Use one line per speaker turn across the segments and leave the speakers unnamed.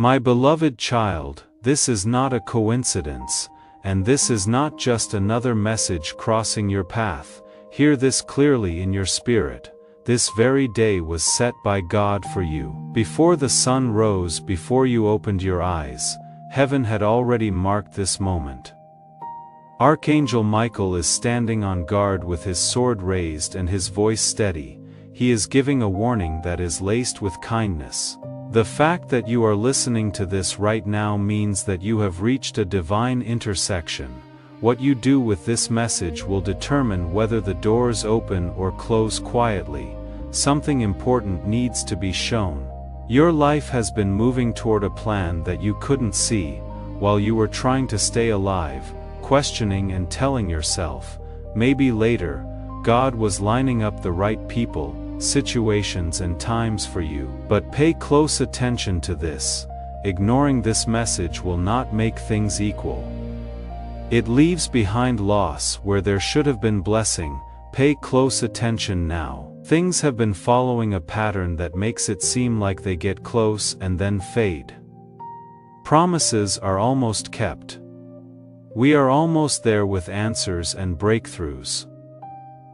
My beloved child, this is not a coincidence, and this is not just another message crossing your path. Hear this clearly in your spirit. This very day was set by God for you. Before the sun rose, before you opened your eyes, heaven had already marked this moment. Archangel Michael is standing on guard with his sword raised and his voice steady. He is giving a warning that is laced with kindness. The fact that you are listening to this right now means that you have reached a divine intersection. What you do with this message will determine whether the doors open or close quietly. Something important needs to be shown. Your life has been moving toward a plan that you couldn't see, while you were trying to stay alive, questioning and telling yourself, maybe later. God was lining up the right people, situations and times for you. But pay close attention to this. Ignoring this message will not make things equal. It leaves behind loss where there should have been blessing. Pay close attention now. Things have been following a pattern that makes it seem like they get close and then fade. Promises are almost kept. We are almost there with answers and breakthroughs.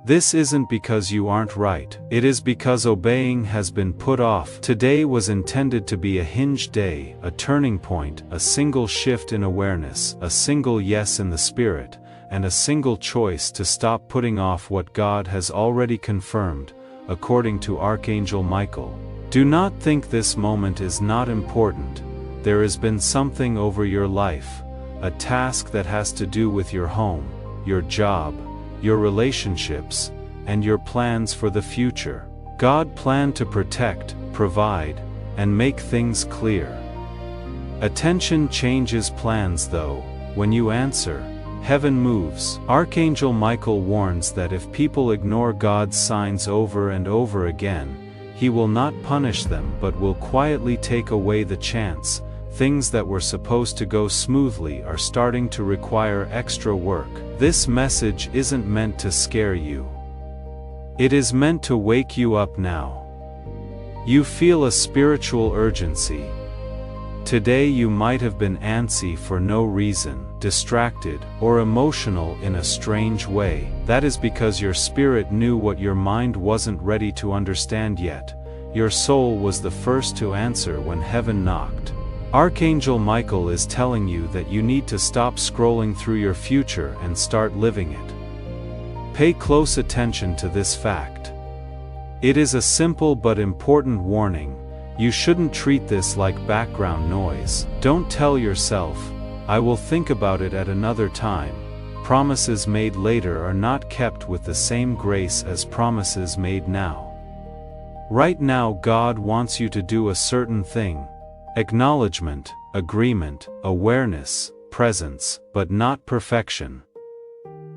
This isn't because you aren't right, it is because obeying has been put off. Today was intended to be a hinge day, a turning point, a single shift in awareness, a single yes in the spirit, and a single choice to stop putting off what God has already confirmed, according to Archangel Michael. Do not think this moment is not important. There has been something over your life, a task that has to do with your home, your job, your relationships, and your plans for the future. God planned to protect, provide, and make things clear. Attention changes plans though. When you answer, heaven moves. Archangel Michael warns that if people ignore God's signs over and over again, He will not punish them but will quietly take away the chance. Things that were supposed to go smoothly are starting to require extra work. This message isn't meant to scare you. It is meant to wake you up now. You feel a spiritual urgency. Today you might have been antsy for no reason, distracted, or emotional in a strange way. That is because your spirit knew what your mind wasn't ready to understand yet. Your soul was the first to answer when heaven knocked. Archangel Michael is telling you that you need to stop scrolling through your future and start living it. Pay close attention to this fact. It is a simple but important warning. You shouldn't treat this like background noise. Don't tell yourself, I will think about it at another time. Promises made later are not kept with the same grace as promises made now. Right now God wants you to do a certain thing. Acknowledgement, agreement, awareness, presence, but not perfection.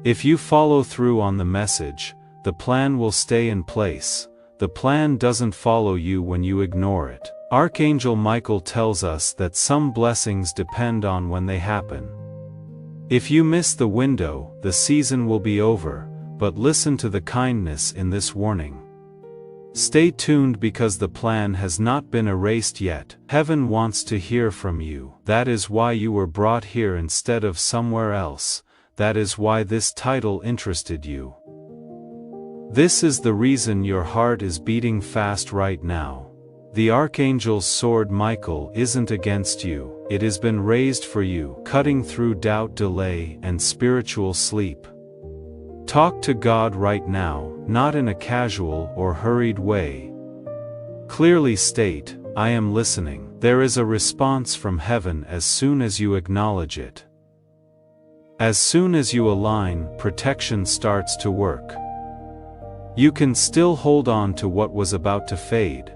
If you follow through on the message, the plan will stay in place. The plan doesn't follow you when you ignore it. Archangel Michael tells us that some blessings depend on when they happen. If you miss the window, the season will be over, but listen to the kindness in this warning. Stay tuned because the plan has not been erased yet. Heaven wants to hear from you. That is why you were brought here instead of somewhere else. That is why this title interested you. This is the reason your heart is beating fast right now. The Archangel's sword Michael isn't against you. It has been raised for you, cutting through doubt, delay, and spiritual sleep. Talk to God right now, not in a casual or hurried way. Clearly state, I am listening. There is a response from heaven as soon as you acknowledge it. As soon as you align, protection starts to work. You can still hold on to what was about to fade.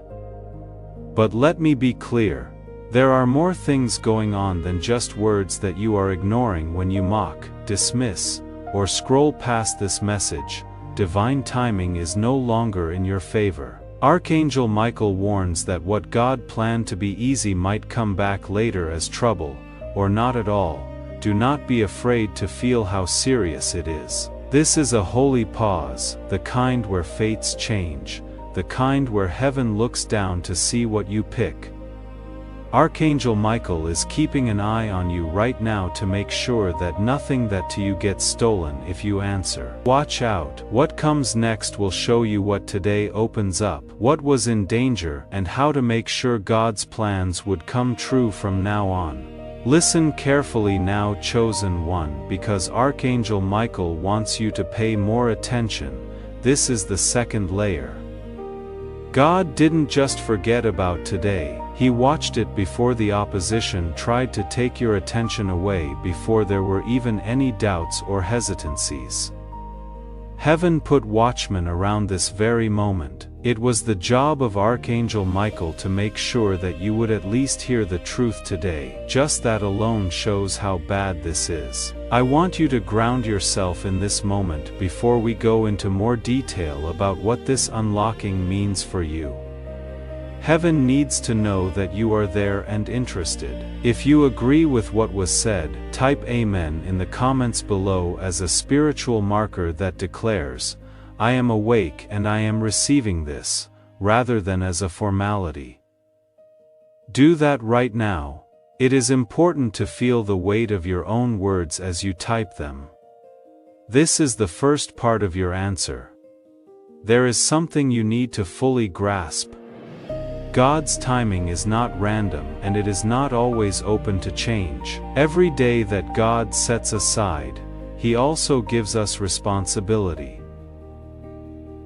But let me be clear, there are more things going on than just words that you are ignoring when you mock, dismiss, or scroll past this message. Divine timing is no longer in your favor. Archangel Michael warns that what God planned to be easy might come back later as trouble, or not at all. Do not be afraid to feel how serious it is. This is a holy pause, the kind where fates change, the kind where heaven looks down to see what you pick. Archangel Michael is keeping an eye on you right now to make sure that nothing that to you gets stolen if you answer. Watch out. What comes next will show you what today opens up, what was in danger, and how to make sure God's plans would come true from now on. Listen carefully now, chosen one, because Archangel Michael wants you to pay more attention. This is the second layer. God didn't just forget about today, He watched it before the opposition tried to take your attention away, before there were even any doubts or hesitancies. Heaven put watchmen around this very moment. It was the job of Archangel Michael to make sure that you would at least hear the truth today. Just that alone shows how bad this is. I want you to ground yourself in this moment before we go into more detail about what this unlocking means for you. Heaven needs to know that you are there and interested. If you agree with what was said, type Amen in the comments below as a spiritual marker that declares, I am awake and I am receiving this, rather than as a formality. Do that right now. It is important to feel the weight of your own words as you type them. This is the first part of your answer. There is something you need to fully grasp. God's timing is not random, and it is not always open to change. Every day that God sets aside, He also gives us responsibility.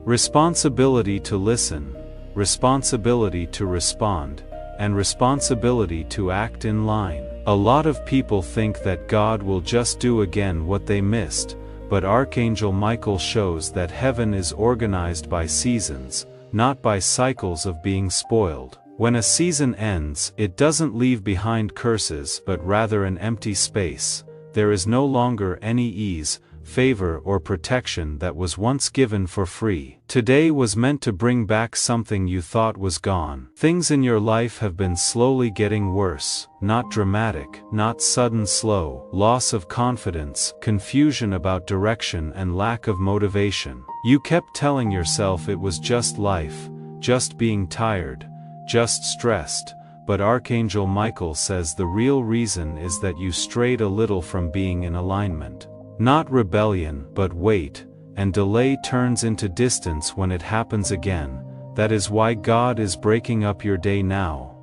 Responsibility to listen, responsibility to respond, and responsibility to act in line. A lot of people think that God will just do again what they missed, but Archangel Michael shows that heaven is organized by seasons, not by cycles of being spoiled. When a season ends, it doesn't leave behind curses but rather an empty space. There is no longer any ease, favor, or protection that was once given for free. Today was meant to bring back something you thought was gone. Things in your life have been slowly getting worse, not dramatic, not sudden, slow, loss of confidence, confusion about direction, and lack of motivation. You kept telling yourself it was just life, just being tired, just stressed, but Archangel Michael says the real reason is that you strayed a little from being in alignment. Not rebellion, but wait, and delay turns into distance when it happens again. That is why God is breaking up your day now.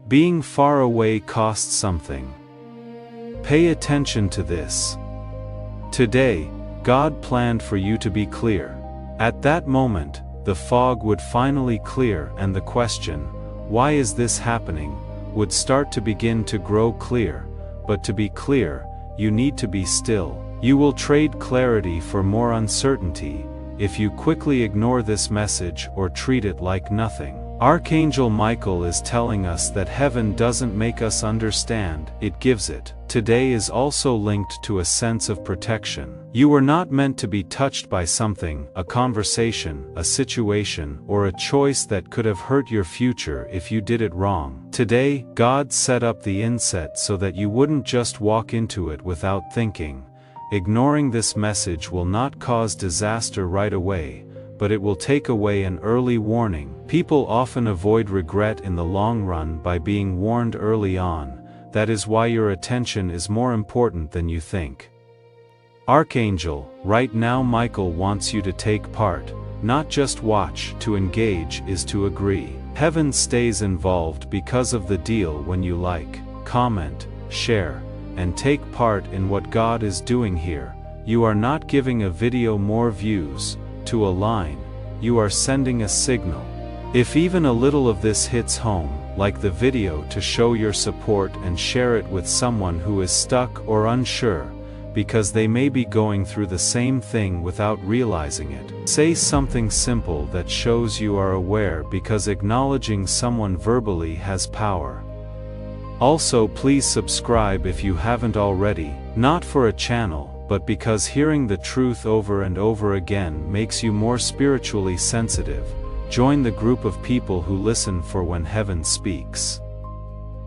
Being far away costs something. Pay attention to this. Today, God planned for you to be clear. At that moment, the fog would finally clear and the question, why is this happening, would start to begin to grow clear. But to be clear, you need to be still. You will trade clarity for more uncertainty if you quickly ignore this message or treat it like nothing. Archangel Michael is telling us that heaven doesn't make us understand, it gives it. Today is also linked to a sense of protection. You were not meant to be touched by something, a conversation, a situation, or a choice that could have hurt your future if you did it wrong. Today, God set up the inset so that you wouldn't just walk into it without thinking. Ignoring this message will not cause disaster right away, but it will take away an early warning. People often avoid regret in the long run by being warned early on. That is why your attention is more important than you think. Archangel, right now Michael wants you to take part, not just watch. To engage is to agree. Heaven stays involved because of the deal when you like, comment, share, and take part in what God is doing here. You are not giving a video more views. To align, you are sending a signal. If even a little of this hits home, like the video, to show your support and share it with someone who is stuck or unsure, because they may be going through the same thing without realizing it. Say something simple that shows you are aware, because acknowledging someone verbally has power. Also, please subscribe if you haven't already, not for a channel, but because hearing the truth over and over again makes you more spiritually sensitive. Join the group of people who listen for when heaven speaks.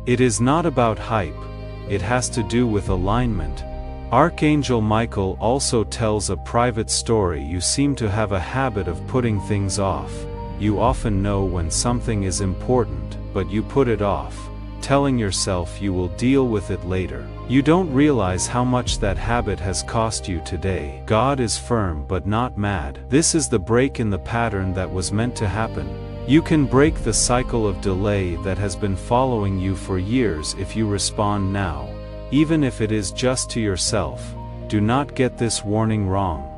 It is not about hype, it has to do with alignment. Archangel Michael also tells a private story. You seem to have a habit of putting things off. You often know when something is important, but you put it off. telling yourself you will deal with it later. You don't realize how much that habit has cost you today. God is firm but not mad. This is the break in the pattern that was meant to happen. You can break the cycle of delay that has been following you for years if you respond now, even if it is just to yourself. Do not get this warning wrong.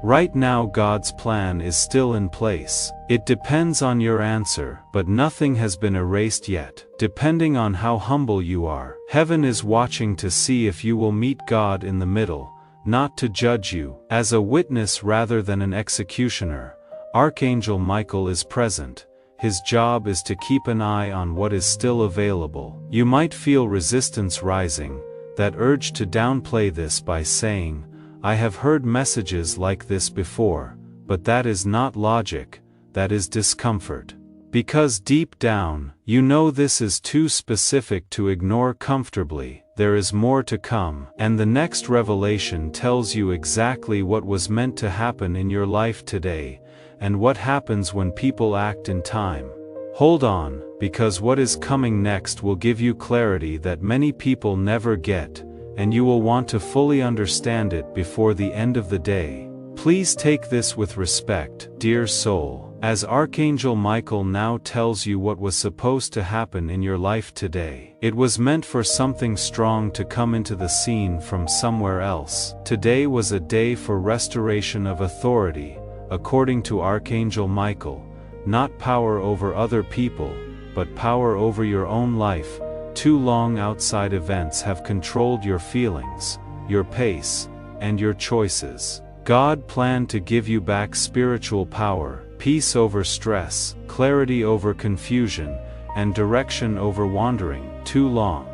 Right now God's plan is still in place. It depends on your answer, but nothing has been erased yet. Depending on how humble you are, heaven is watching to see if you will meet God in the middle, not to judge you. As a witness rather than an executioner, Archangel Michael is present. His job is to keep an eye on what is still available. You might feel resistance rising, that urge to downplay this by saying, I have heard messages like this before, but that is not logic, that is discomfort. Because deep down, you know this is too specific to ignore comfortably. There is more to come, and the next revelation tells you exactly what was meant to happen in your life today, and what happens when people act in time. Hold on, because what is coming next will give you clarity that many people never get, and you will want to fully understand it before the end of the day. Please take this with respect, dear soul, as Archangel Michael now tells you what was supposed to happen in your life today. It was meant for something strong to come into the scene from somewhere else. Today was a day for restoration of authority, according to Archangel Michael, not power over other people, but power over your own life. Too long outside events have controlled your feelings, your pace, and your choices. God planned to give you back spiritual power, peace over stress, clarity over confusion, and direction over wandering. Too long.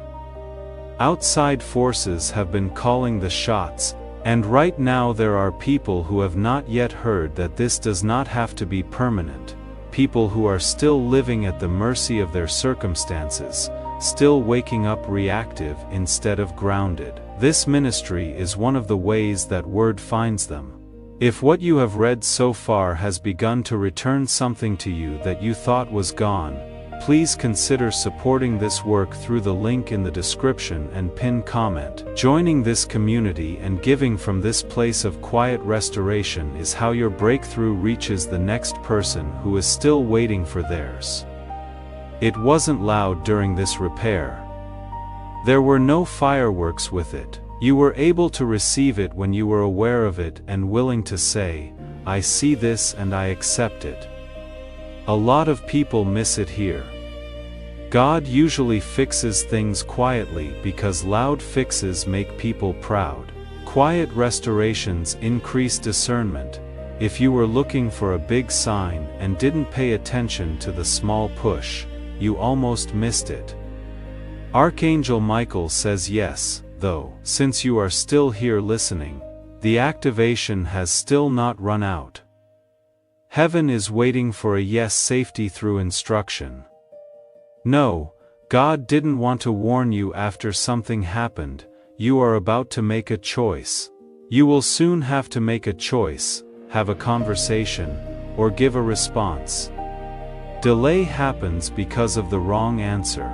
Outside forces have been calling the shots, and right now there are people who have not yet heard that this does not have to be permanent. People who are still living at the mercy of their circumstances, still waking up reactive instead of grounded. This ministry is one of the ways that word finds them. If what you have read so far has begun to return something to you that you thought was gone, please consider supporting this work through the link in the description and pinned comment. Joining this community and giving from this place of quiet restoration is how your breakthrough reaches the next person who is still waiting for theirs. It wasn't loud during this repair. There were no fireworks with it. You were able to receive it when you were aware of it and willing to say, I see this and I accept it. A lot of people miss it here. God usually fixes things quietly because loud fixes make people proud. Quiet restorations increase discernment. If you were looking for a big sign and didn't pay attention to the small push, you almost missed it. Archangel Michael says yes, though, since you are still here listening, the activation has still not run out. Heaven is waiting for a yes safety through instruction. No, God didn't want to warn you after something happened. You are about to make a choice. You will soon have to make a choice, have a conversation, or give a response. Delay happens because of the wrong answer.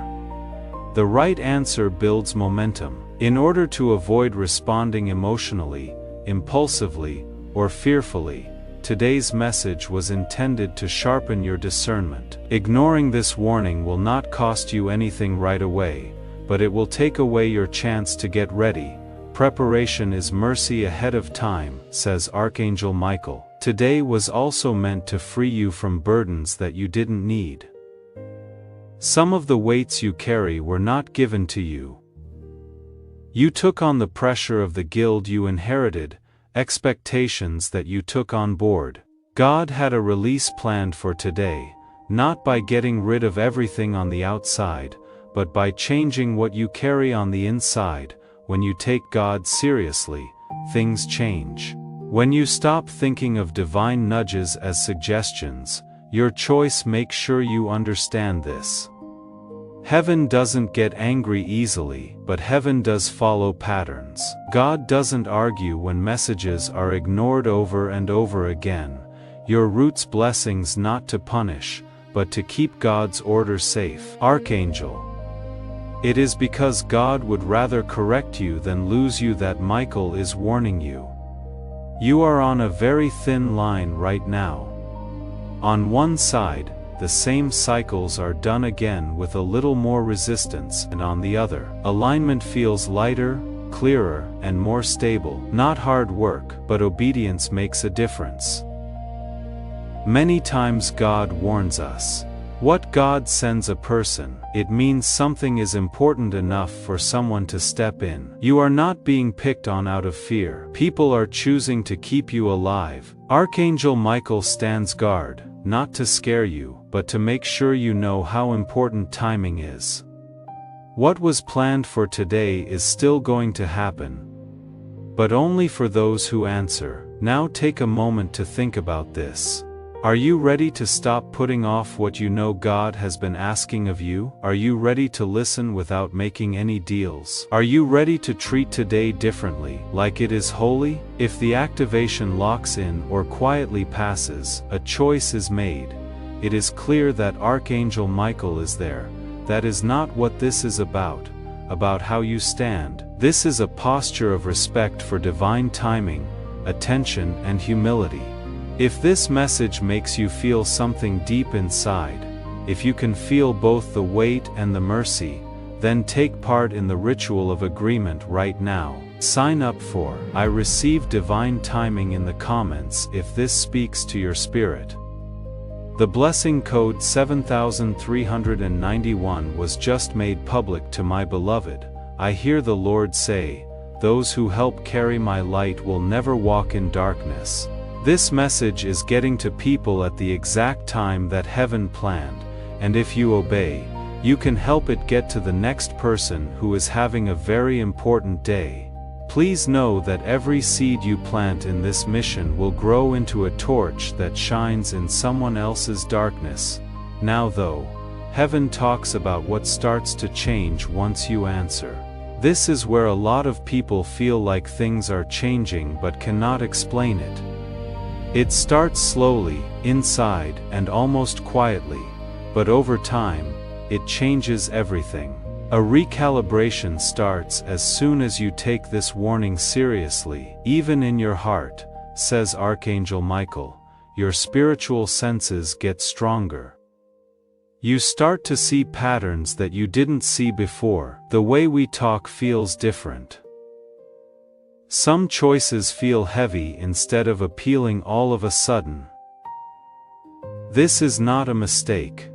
The right answer builds momentum. In order to avoid responding emotionally, impulsively, or fearfully, today's message was intended to sharpen your discernment. Ignoring this warning will not cost you anything right away, but it will take away your chance to get ready. Preparation is mercy ahead of time, says Archangel Michael. Today was also meant to free you from burdens that you didn't need. Some of the weights you carry were not given to you. You took on the pressure of the guild you inherited, expectations that you took on board. God had a release planned for today, not by getting rid of everything on the outside, but by changing what you carry on the inside. When you take God seriously, things change. When you stop thinking of divine nudges as suggestions, your choice makes sure you understand this. Heaven doesn't get angry easily, but heaven does follow patterns. God doesn't argue when messages are ignored over and over again. Your root's blessings not to punish, but to keep God's order safe. Archangel It is because God would rather correct you than lose you that Michael is warning you. You are on a very thin line right now. On one side, the same cycles are done again with a little more resistance, and on the other, alignment feels lighter, clearer, and more stable. Not hard work, but obedience makes a difference. Many times God warns us. What God sends a person, it means something is important enough for someone to step in. You are not being picked on out of fear. People are choosing to keep you alive. Archangel Michael stands guard, not to scare you, but to make sure you know how important timing is. What was planned for today is still going to happen, but only for those who answer. Now take a moment to think about this. Are you ready to stop putting off what you know God has been asking of you? Are you ready to listen without making any deals? Are you ready to treat today differently, like it is holy? If the activation locks in or quietly passes, a choice is made. It is clear that Archangel Michael is there. That is not what this is about how you stand. This is a posture of respect for divine timing, attention, and humility. If this message makes you feel something deep inside, if you can feel both the weight and the mercy, then take part in the ritual of agreement right now. Sign up for I Receive Divine Timing in the comments if this speaks to your spirit. The blessing code 7391 was just made public to my beloved. I hear the Lord say, "Those who help carry my light will never walk in darkness." This message is getting to people at the exact time that heaven planned, and if you obey, you can help it get to the next person who is having a very important day. Please know that every seed you plant in this mission will grow into a torch that shines in someone else's darkness. Now though, heaven talks about what starts to change once you answer. This is where a lot of people feel like things are changing but cannot explain it. It starts slowly, inside, and almost quietly, but over time, it changes everything. A recalibration starts as soon as you take this warning seriously. Even in your heart, says Archangel Michael, your spiritual senses get stronger. You start to see patterns that you didn't see before. The way we talk feels different. Some choices feel heavy instead of appealing all of a sudden. This is not a mistake.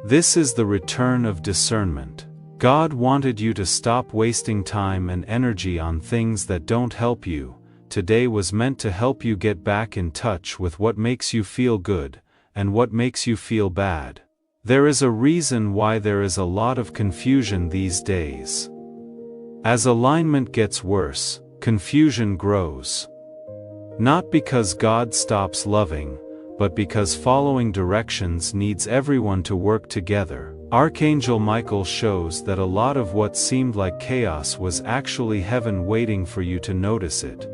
This is the return of discernment. God wanted you to stop wasting time and energy on things that don't help you. Today was meant to help you get back in touch with what makes you feel good, and what makes you feel bad. There is a reason why there is a lot of confusion these days. As alignment gets worse, confusion grows. Not because God stops loving, but because following directions needs everyone to work together. Archangel Michael shows that a lot of what seemed like chaos was actually heaven waiting for you to notice it.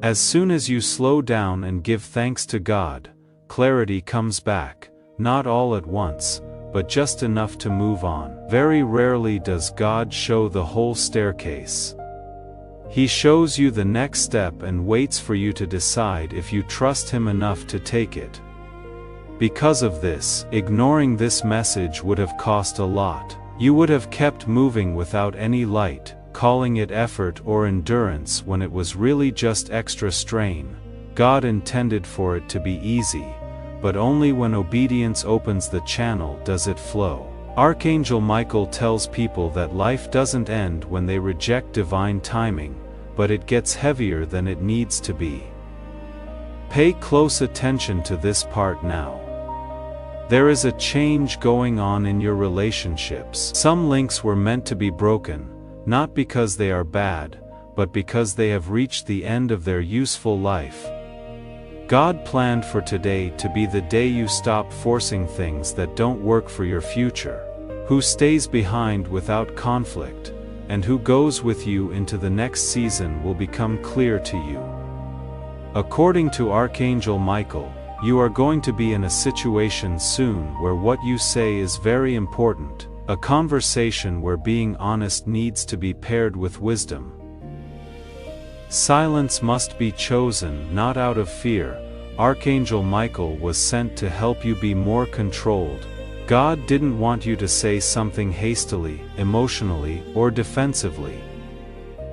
As soon as you slow down and give thanks to God, clarity comes back, not all at once, but just enough to move on. Very rarely does God show the whole staircase. He shows you the next step and waits for you to decide if you trust Him enough to take it. Because of this, ignoring this message would have cost a lot. You would have kept moving without any light, calling it effort or endurance when it was really just extra strain. God intended for it to be easy, but only when obedience opens the channel does it flow. Archangel Michael tells people that life doesn't end when they reject divine timing, but it gets heavier than it needs to be. Pay close attention to this part now. There is a change going on in your relationships. Some links were meant to be broken, not because they are bad, but because they have reached the end of their useful life. God planned for today to be the day you stop forcing things that don't work for your future. Who stays behind without conflict, and who goes with you into the next season will become clear to you. According to Archangel Michael, you are going to be in a situation soon where what you say is very important. a conversation where being honest needs to be paired with wisdom. Silence must be chosen not out of fear. Archangel Michael was sent to help you be more controlled. God didn't want you to say something hastily, emotionally, or defensively.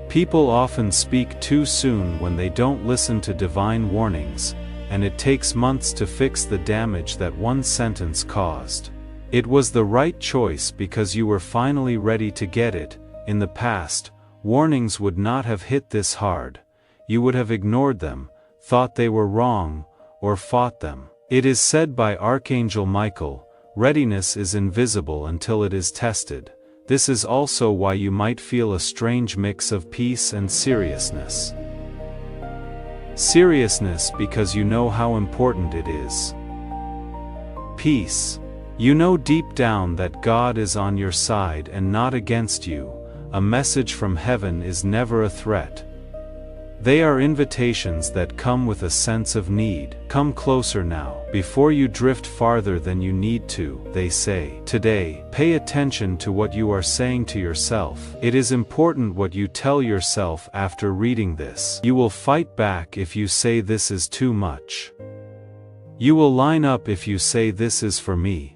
People often speak too soon when they don't listen to divine warnings, and it takes months to fix the damage that one sentence caused. It was the right choice because you were finally ready to get it. In the past, warnings would not have hit this hard. You would have ignored them, thought they were wrong, or fought them. It is said by Archangel Michael, readiness is invisible until it is tested. This is also why you might feel a strange mix of peace and seriousness. Seriousness because you know how important it is. Peace. You know deep down that God is on your side and not against you. A message from heaven is never a threat. They are invitations that come with a sense of need. Come closer now, before you drift farther than you need to, they say. Today, pay attention to what you are saying to yourself. It is important what you tell yourself after reading this. You will fight back if you say this is too much. You will line up if you say this is for me.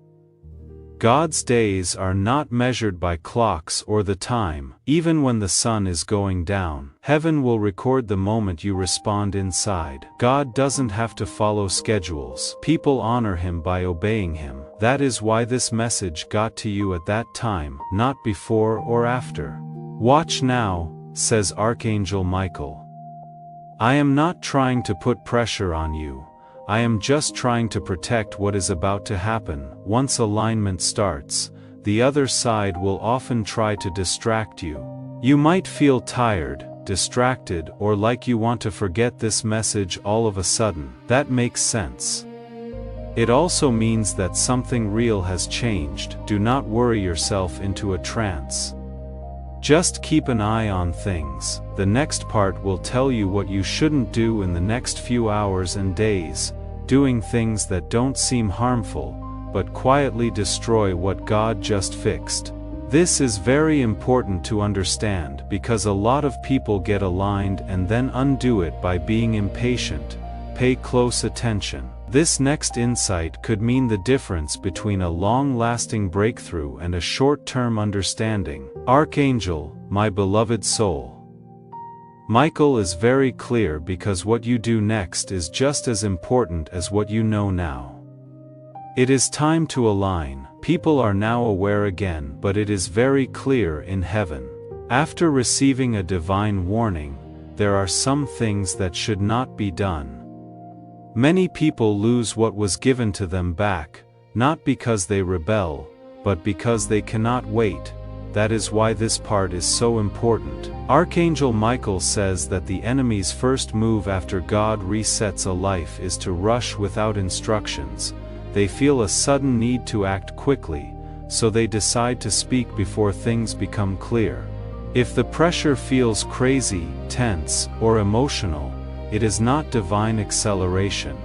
God's days are not measured by clocks or the time. Even when the sun is going down, heaven will record the moment you respond inside. God doesn't have to follow schedules. People honor him by obeying him. That is why this message got to you at that time, not before or after. Watch now, says Archangel Michael. I am not trying to put pressure on you. I am just trying to protect what is about to happen. Once alignment starts, the other side will often try to distract you. You might feel tired, distracted, or like you want to forget this message all of a sudden. That makes sense. It also means that something real has changed. Do not worry yourself into a trance. Just keep an eye on things. The next part will tell you what you shouldn't do in the next few hours and days, doing things that don't seem harmful, but quietly destroy what God just fixed. This is very important to understand because a lot of people get aligned and then undo it by being impatient. Pay close attention. This next insight could mean the difference between a long-lasting breakthrough and a short-term understanding. Archangel, my beloved soul. Michael is very clear because what you do next is just as important as what you know now. It is time to align. People are now aware again, but it is very clear in heaven. After receiving a divine warning, there are some things that should not be done. Many people lose what was given to them back, not because they rebel, but because they cannot wait. That is why this part is so important. Archangel Michael says that the enemy's first move after God resets a life is to rush without instructions. They feel a sudden need to act quickly, so they decide to speak before things become clear. If the pressure feels crazy, tense, or emotional, it is not divine acceleration.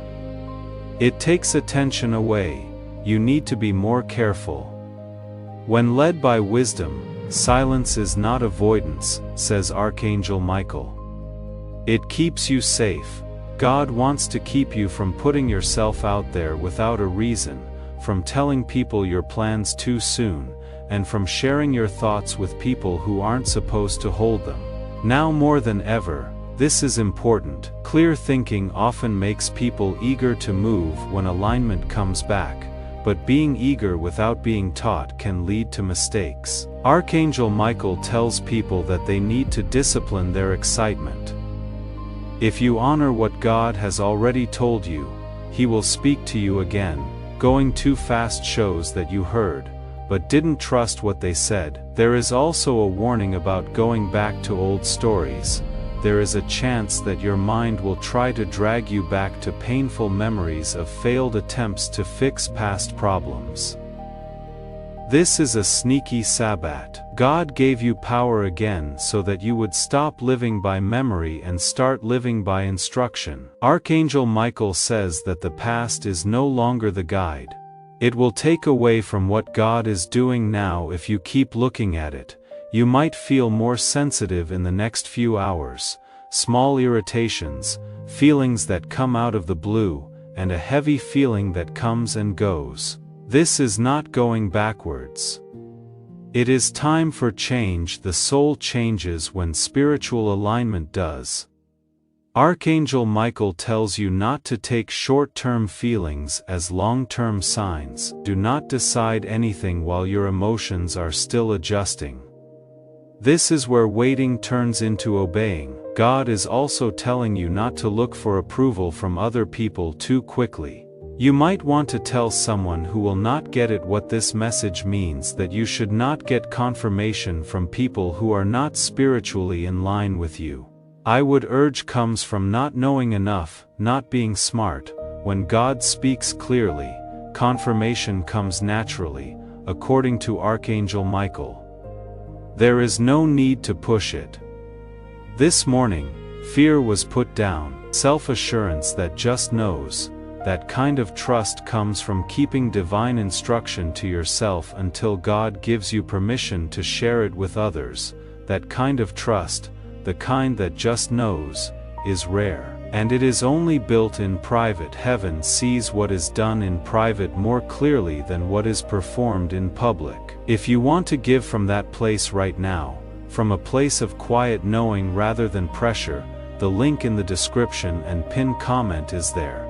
It takes attention away. You need to be more careful. When led by wisdom, silence is not avoidance, says Archangel Michael. It keeps you safe. God wants to keep you from putting yourself out there without a reason, from telling people your plans too soon, and from sharing your thoughts with people who aren't supposed to hold them. Now more than ever, this is important. Clear thinking often makes people eager to move when alignment comes back, but being eager without being taught can lead to mistakes. Archangel Michael tells people that they need to discipline their excitement. If you honor what God has already told you, He will speak to you again. Going too fast shows that you heard, but didn't trust what they said. There is also a warning about going back to old stories. There is a chance that your mind will try to drag you back to painful memories of failed attempts to fix past problems. This is a sneaky Sabbath. God gave you power again so that you would stop living by memory and start living by instruction. Archangel Michael says that the past is no longer the guide. It will take away from what God is doing now if you keep looking at it. You might feel more sensitive in the next few hours, small irritations, feelings that come out of the blue, and a heavy feeling that comes and goes. This is not going backwards. It is time for change. The soul changes when spiritual alignment does. Archangel Michael tells you not to take short-term feelings as long-term signs. Do not decide anything while your emotions are still adjusting. This is where waiting turns into obeying. God is also telling you not to look for approval from other people too quickly. You might want to tell someone who will not get it what this message means, that you should not get confirmation from people who are not spiritually in line with you. I would urge comes from not knowing enough, not being smart. When God speaks clearly, confirmation comes naturally, according to Archangel Michael. There is no need to push it. This morning, fear was put down, self-assurance that just knows. That kind of trust comes from keeping divine instruction to yourself until God gives you permission to share it with others. That kind of trust, the kind that just knows, is rare, and it is only built in private. Heaven sees what is done in private more clearly than what is performed in public. If you want to give from that place right now, from a place of quiet knowing rather than pressure, the link in the description and pinned comment is there.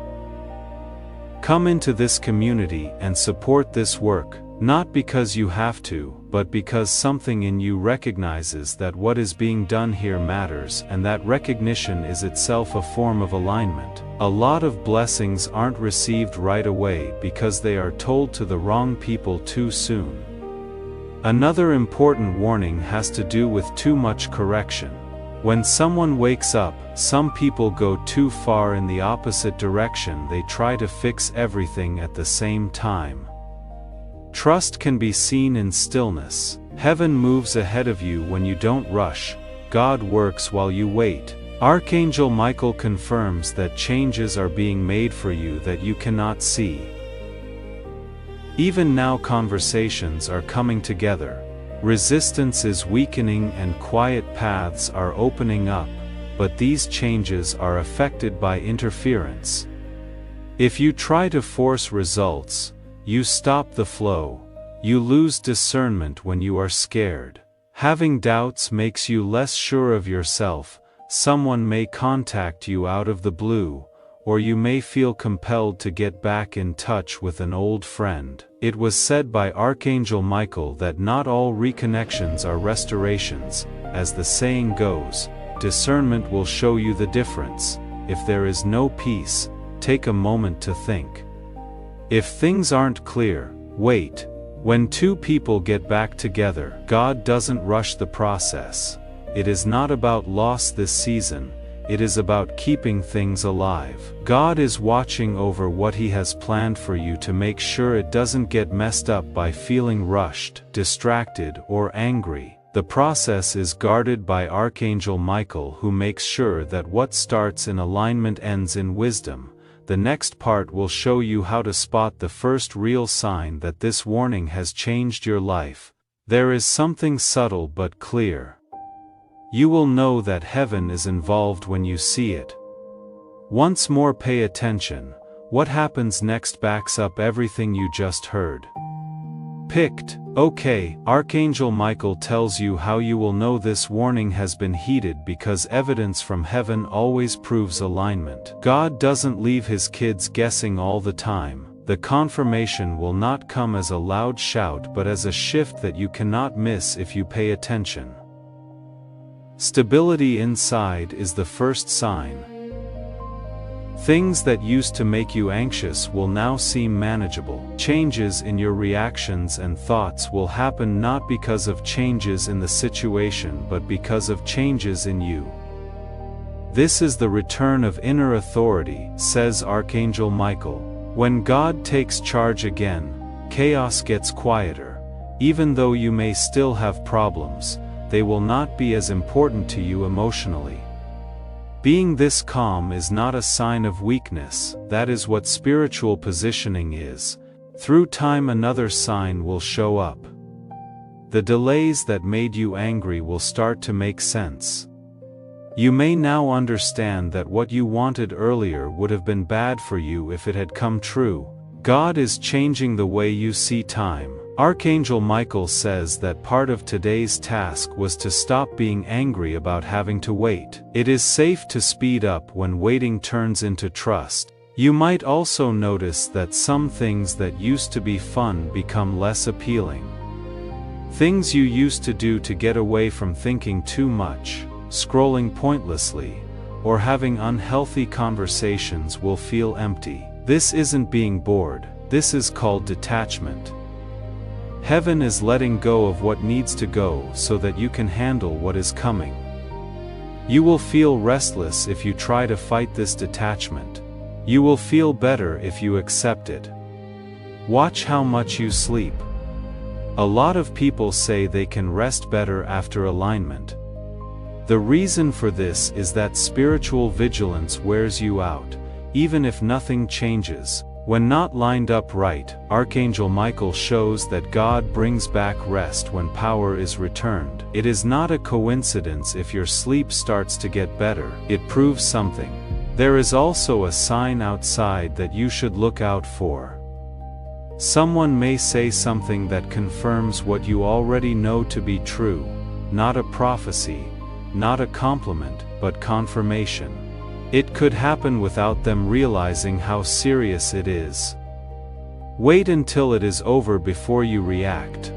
Come into this community and support this work, not because you have to, but because something in you recognizes that what is being done here matters, and that recognition is itself a form of alignment. A lot of blessings aren't received right away because they are told to the wrong people too soon. Another important warning has to do with too much correction. When someone wakes up, some people go too far in the opposite direction. They try to fix everything at the same time. Trust can be seen in stillness. Heaven moves ahead of you when you don't rush. God works while you wait. Archangel Michael confirms that changes are being made for you that you cannot see. Even now, conversations are coming together. Resistance is weakening and quiet paths are opening up, but these changes are affected by interference. If you try to force results, you stop the flow. You lose discernment when you are scared. Having doubts makes you less sure of yourself. Someone may contact you out of the blue, or you may feel compelled to get back in touch with an old friend. It was said by Archangel Michael that not all reconnections are restorations. As the saying goes, discernment will show you the difference. If there is no peace, take a moment to think. If things aren't clear, wait. When two people get back together, God doesn't rush the process. It is not about loss this season. It is about keeping things alive. God is watching over what He has planned for you to make sure it doesn't get messed up by feeling rushed, distracted, or angry. The process is guarded by Archangel Michael, who makes sure that what starts in alignment ends in wisdom. The next part will show you how to spot the first real sign that this warning has changed your life. There is something subtle but clear. You will know that heaven is involved when you see it. Once more, pay attention. What happens next backs up everything you just heard. Picked. Okay, Archangel Michael tells you how you will know this warning has been heeded, because evidence from heaven always proves alignment. God doesn't leave His kids guessing all the time. The confirmation will not come as a loud shout but as a shift that you cannot miss if you pay attention. Stability inside is the first sign. Things that used to make you anxious will now seem manageable. Changes in your reactions and thoughts will happen not because of changes in the situation but because of changes in you. This is the return of inner authority, says Archangel Michael. When God takes charge again, chaos gets quieter. Even though you may still have problems, they will not be as important to you emotionally. Being this calm is not a sign of weakness. That is what spiritual positioning is. Through time another sign will show up. The delays that made you angry will start to make sense. You may now understand that what you wanted earlier would have been bad for you if it had come true. God is changing the way you see time. Archangel Michael says that part of today's task was to stop being angry about having to wait. It is safe to speed up when waiting turns into trust. You might also notice that some things that used to be fun become less appealing. Things you used to do to get away from thinking too much, scrolling pointlessly, or having unhealthy conversations will feel empty. This isn't being bored, this is called detachment. Heaven is letting go of what needs to go so that you can handle what is coming. You will feel restless if you try to fight this detachment. You will feel better if you accept it. Watch how much you sleep. A lot of people say they can rest better after alignment. The reason for this is that spiritual vigilance wears you out, even if nothing changes. When not lined up right, Archangel Michael shows that God brings back rest when power is returned. It is not a coincidence if your sleep starts to get better. It proves something. There is also a sign outside that you should look out for. Someone may say something that confirms what you already know to be true. Not a prophecy, not a compliment, but confirmation. It could happen without them realizing how serious it is. Wait until it is over before you react.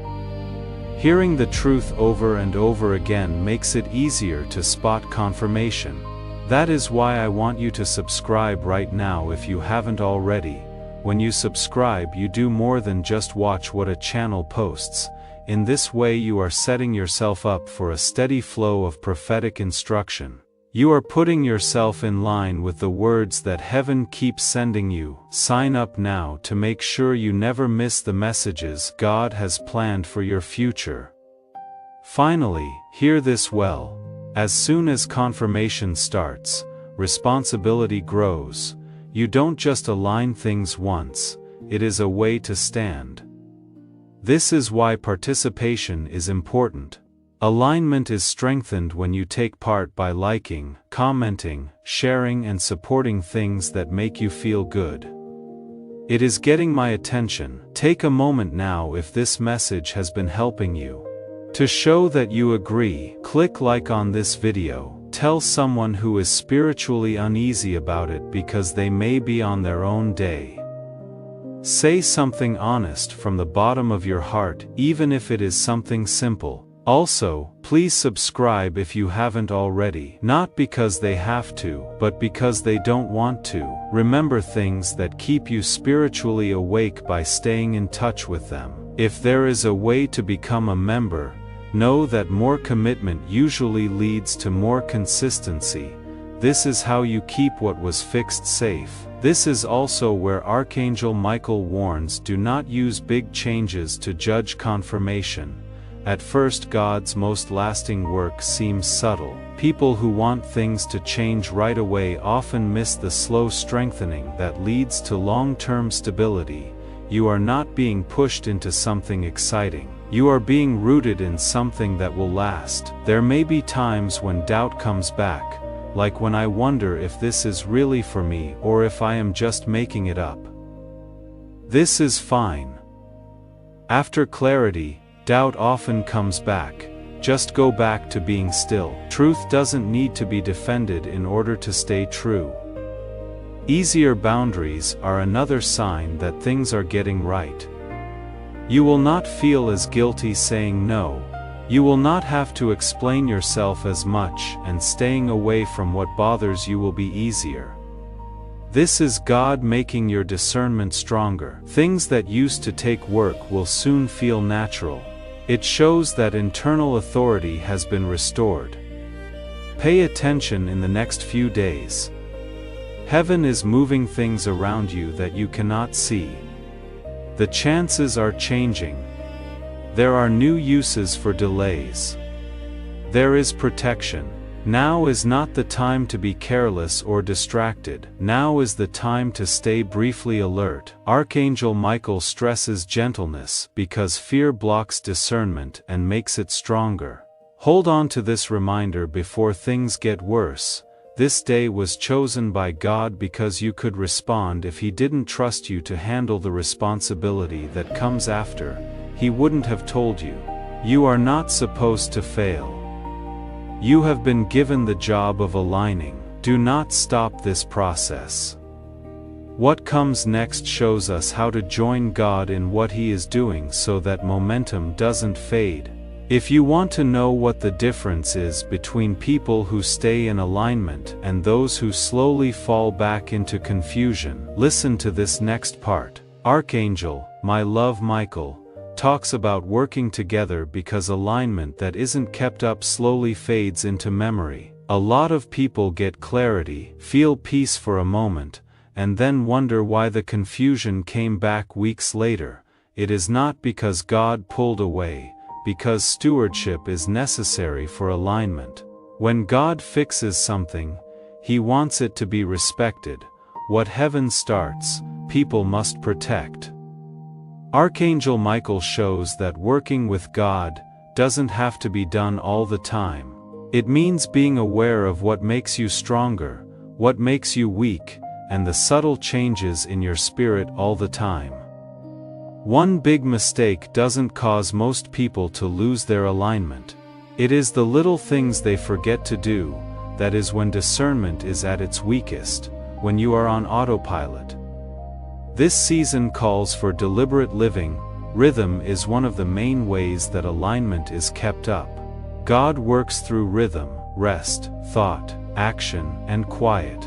Hearing the truth over and over again makes it easier to spot confirmation. That is why I want you to subscribe right now if you haven't already. When you subscribe, you do more than just watch what a channel posts. In this way you are setting yourself up for a steady flow of prophetic instruction. You are putting yourself in line with the words that heaven keeps sending you. Sign up now to make sure you never miss the messages God has planned for your future. Finally, hear this well. As soon as confirmation starts, responsibility grows. You don't just align things once, it is a way to stand. This is why participation is important. Alignment is strengthened when you take part by liking, commenting, sharing and supporting things that make you feel good. It is getting my attention. Take a moment now if this message has been helping you. To show that you agree, click like on this video. Tell someone who is spiritually uneasy about it because they may be on their own day. Say something honest from the bottom of your heart, even if it is something simple. Also, please subscribe if you haven't already, not because they have to, but because they don't want to. Remember things that keep you spiritually awake by staying in touch with them. If there is a way to become a member, know that more commitment usually leads to more consistency. This is how you keep what was fixed safe. This is also where Archangel Michael warns: do not use big changes to judge confirmation. At first, God's most lasting work seems subtle. People who want things to change right away often miss the slow strengthening that leads to long-term stability. You are not being pushed into something exciting. You are being rooted in something that will last. There may be times when doubt comes back, like when I wonder if this is really for me or if I am just making it up. This is fine. After clarity, doubt often comes back. Just go back to being still. Truth doesn't need to be defended in order to stay true. Easier boundaries are another sign that things are getting right. You will not feel as guilty saying no. You will not have to explain yourself as much, and staying away from what bothers you will be easier. This is God making your discernment stronger. Things that used to take work will soon feel natural. It shows that internal authority has been restored. Pay attention in the next few days. Heaven is moving things around you that you cannot see. The chances are changing. There are new uses for delays. There is protection. Now is not the time to be careless or distracted. Now is the time to stay briefly alert. Archangel Michael stresses gentleness because fear blocks discernment and makes it stronger. Hold on to this reminder before things get worse. This day was chosen by God because you could respond. If He didn't trust you to handle the responsibility that comes after, He wouldn't have told you. You are not supposed to fail. You have been given the job of aligning. Do not stop this process. What comes next shows us how to join God in what He is doing so that momentum doesn't fade. If you want to know what the difference is between people who stay in alignment and those who slowly fall back into confusion, listen to this next part. Archangel, my love Michael, talks about working together because alignment that isn't kept up slowly fades into memory. A lot of people get clarity, feel peace for a moment, and then wonder why the confusion came back weeks later. It is not because God pulled away, because stewardship is necessary for alignment. When God fixes something, He wants it to be respected. What heaven starts, people must protect. Archangel Michael shows that working with God doesn't have to be done all the time. It means being aware of what makes you stronger, what makes you weak, and the subtle changes in your spirit all the time. One big mistake doesn't cause most people to lose their alignment. It is the little things they forget to do, that is when discernment is at its weakest, when you are on autopilot. This season calls for deliberate living. Rhythm is one of the main ways that alignment is kept up. God works through rhythm, rest, thought, action, and quiet.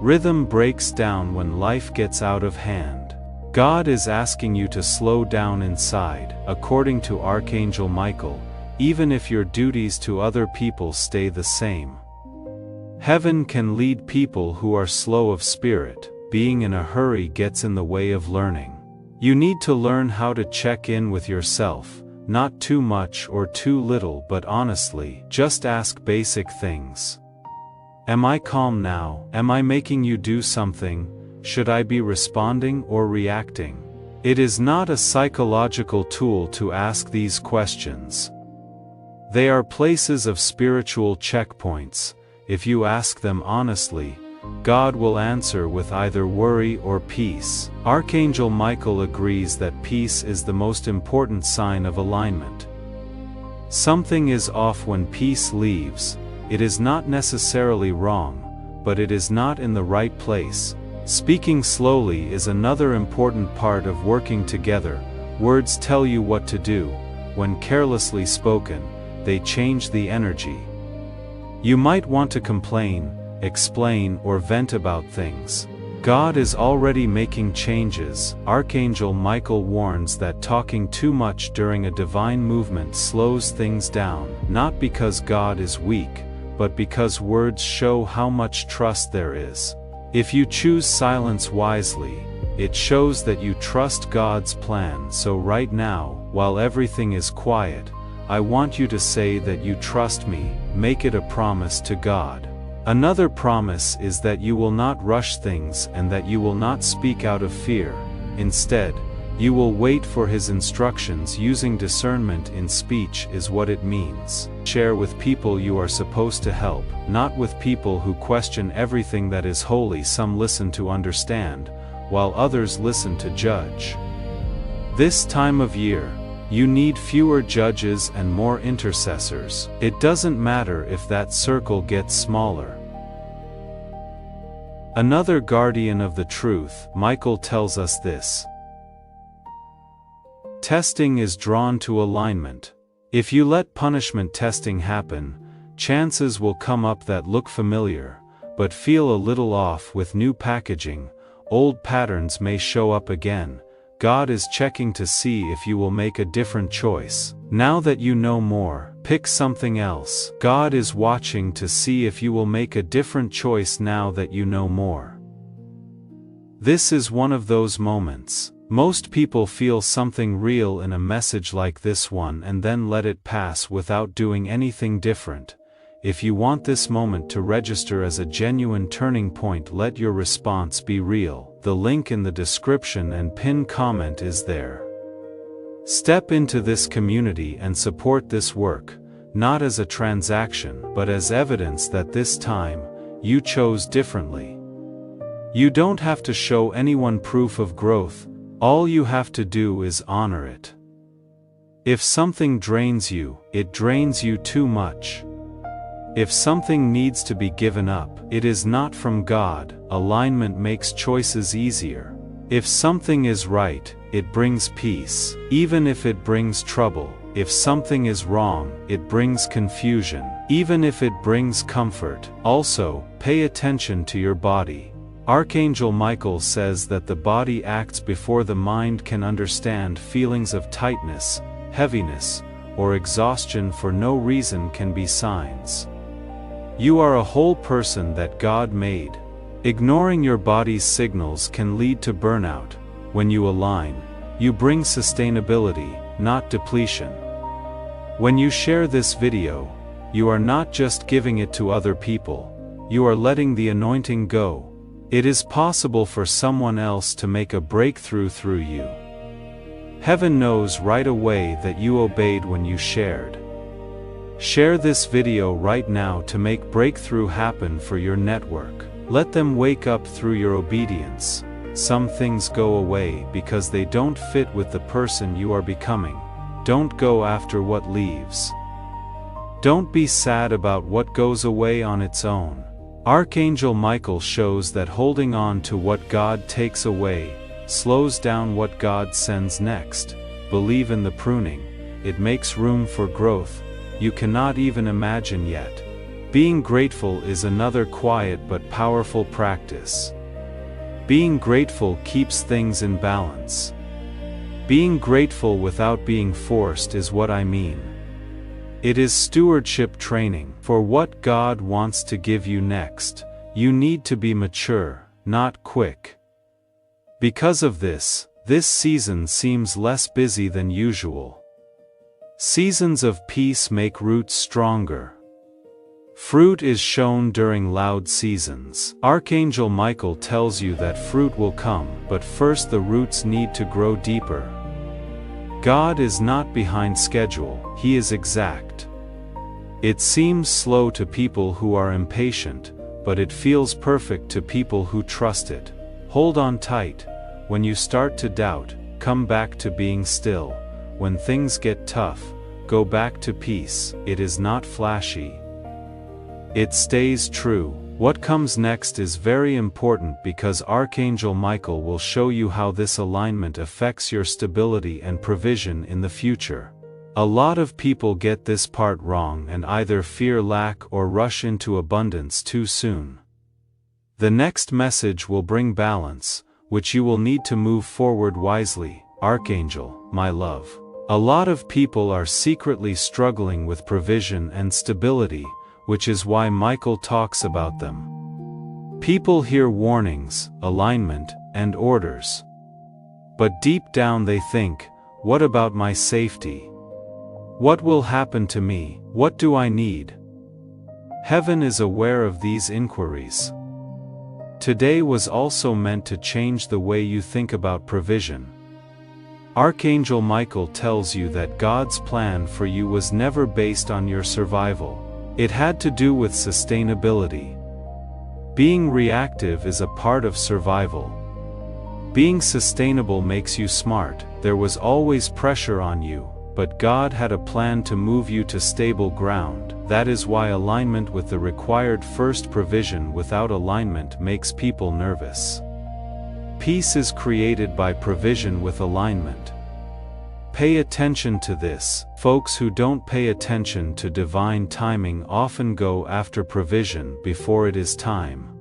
Rhythm breaks down when life gets out of hand. God is asking you to slow down inside, according to Archangel Michael, even if your duties to other people stay the same. Heaven can lead people who are slow of spirit. Being in a hurry gets in the way of learning. You need to learn how to check in with yourself, not too much or too little, but honestly. Just ask basic things. Am I calm now? Am I making you do something? Should I be responding or reacting? It is not a psychological tool to ask these questions. They are places of spiritual checkpoints. If you ask them honestly, God will answer with either worry or peace. Archangel Michael agrees that peace is the most important sign of alignment. Something is off when peace leaves. It is not necessarily wrong, but it is not in the right place. Speaking slowly is another important part of working together. Words tell you what to do. When carelessly spoken, they change the energy. You might want to complain, explain, or vent about things. God is already making changes. Archangel Michael warns that talking too much during a divine movement slows things down, not because God is weak, but because words show how much trust there is. If you choose silence wisely, it shows that you trust God's plan. So right now, while everything is quiet, I want you to say that you trust me. Make it a promise to God. Another promise is that you will not rush things and that you will not speak out of fear. Instead, you will wait for His instructions. Using discernment in speech is what it means. Share with people you are supposed to help, not with people who question everything that is holy. Some listen to understand, while others listen to judge. This time of year, you need fewer judges and more intercessors. It doesn't matter if that circle gets smaller. Another guardian of the truth, Michael tells us this. Testing is drawn to alignment. If you let punishment testing happen, chances will come up that look familiar, but feel a little off. With new packaging, old patterns may show up again. God is checking to see if you will make a different choice. Now that you know more, pick something else. God is watching to see if you will make a different choice now that you know more. This is one of those moments. Most people feel something real in a message like this one and then let it pass without doing anything different. If you want this moment to register as a genuine turning point, let your response be real. The link in the description and pinned comment is there. Step into this community and support this work, not as a transaction but as evidence that this time, you chose differently. You don't have to show anyone proof of growth, all you have to do is honor it. If something drains you, it drains you too much. If something needs to be given up, it is not from God. Alignment makes choices easier. If something is right, it brings peace, even if it brings trouble. If something is wrong, it brings confusion, even if it brings comfort. Also, pay attention to your body. Archangel Michael says that the body acts before the mind can understand. Feelings of tightness, heaviness, or exhaustion for no reason can be signs. You are a whole person that God made. Ignoring your body's signals can lead to burnout. When you align, you bring sustainability, not depletion. When you share this video, you are not just giving it to other people, you are letting the anointing go. It is possible for someone else to make a breakthrough through you. Heaven knows right away that you obeyed when you shared. Share this video right now to make breakthrough happen for your network. Let them wake up through your obedience. Some things go away because they don't fit with the person you are becoming. Don't go after what leaves. Don't be sad about what goes away on its own. Archangel Michael shows that holding on to what God takes away slows down what God sends next. Believe in the pruning. It makes room for growth you cannot even imagine yet. Being grateful is another quiet but powerful practice. Being grateful keeps things in balance. Being grateful without being forced is what I mean. It is stewardship training. For what God wants to give you next, you need to be mature, not quick. Because of this season seems less busy than usual. Seasons of peace make roots stronger. Fruit is shown during loud seasons. Archangel Michael tells you that fruit will come, but first the roots need to grow deeper. God is not behind schedule, He is exact. It seems slow to people who are impatient, but it feels perfect to people who trust it. Hold on tight. When you start to doubt, come back to being still. When things get tough, go back to peace. It is not flashy. It stays true. What comes next is very important because Archangel Michael will show you how this alignment affects your stability and provision in the future. A lot of people get this part wrong and either fear lack or rush into abundance too soon. The next message will bring balance, which you will need to move forward wisely. Archangel, my love. A lot of people are secretly struggling with provision and stability, which is why Michael talks about them. People hear warnings, alignment, and orders. But deep down they think, what about my safety? What will happen to me? What do I need? Heaven is aware of these inquiries. Today was also meant to change the way you think about provision. Archangel Michael tells you that God's plan for you was never based on your survival. It had to do with sustainability. Being reactive is a part of survival. Being sustainable makes you smart. There was always pressure on you, but God had a plan to move you to stable ground. That is why alignment with the required first provision without alignment makes people nervous. Peace is created by provision with alignment. Pay attention to this. Folks who don't pay attention to divine timing often go after provision before it is time.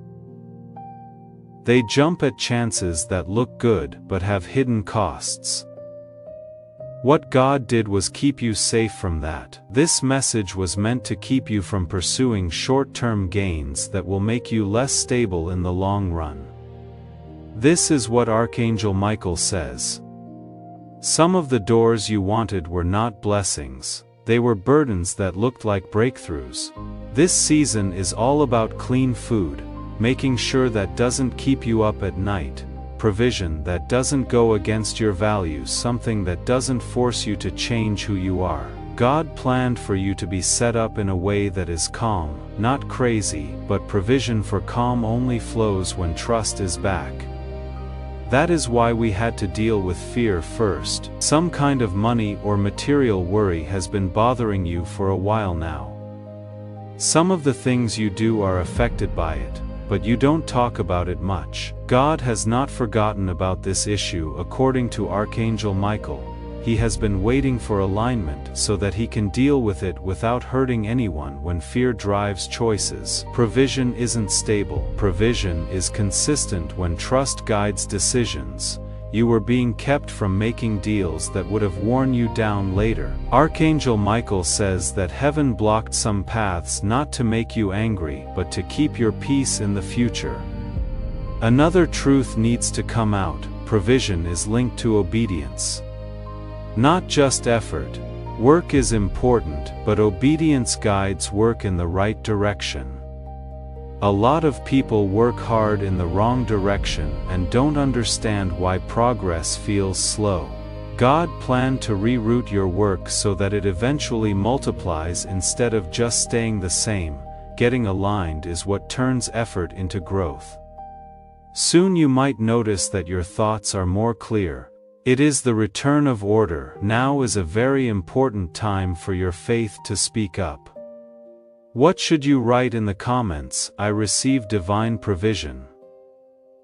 They jump at chances that look good but have hidden costs. What God did was keep you safe from that. This message was meant to keep you from pursuing short-term gains that will make you less stable in the long run. This is what Archangel Michael says. Some of the doors you wanted were not blessings. they were burdens that looked like breakthroughs. This season is all about clean food, making sure that doesn't keep you up at night, provision that doesn't go against your values, something that doesn't force you to change who you are. God planned for you to be set up in a way that is calm, not crazy, but provision for calm only flows when trust is back. That is why we had to deal with fear first. Some kind of money or material worry has been bothering you for a while now. Some of the things you do are affected by it, but you don't talk about it much. God has not forgotten about this issue according to Archangel Michael. He has been waiting for alignment so that he can deal with it without hurting anyone. When fear drives choices, provision isn't stable. Provision is consistent when trust guides decisions. You were being kept from making deals that would have worn you down later. Archangel Michael says that heaven blocked some paths not to make you angry but to keep your peace in the future. Another truth needs to come out: provision is linked to obedience. Not just effort. Work is important, but obedience guides work in the right direction. A lot of people work hard in the wrong direction and don't understand why progress feels slow. God planned to reroute your work so that it eventually multiplies instead of just staying the same. Getting aligned is what turns effort into growth. Soon you might notice that your thoughts are more clear. It is the return of order. Now is a very important time for your faith to speak up. What should you write in the comments? I receive divine provision.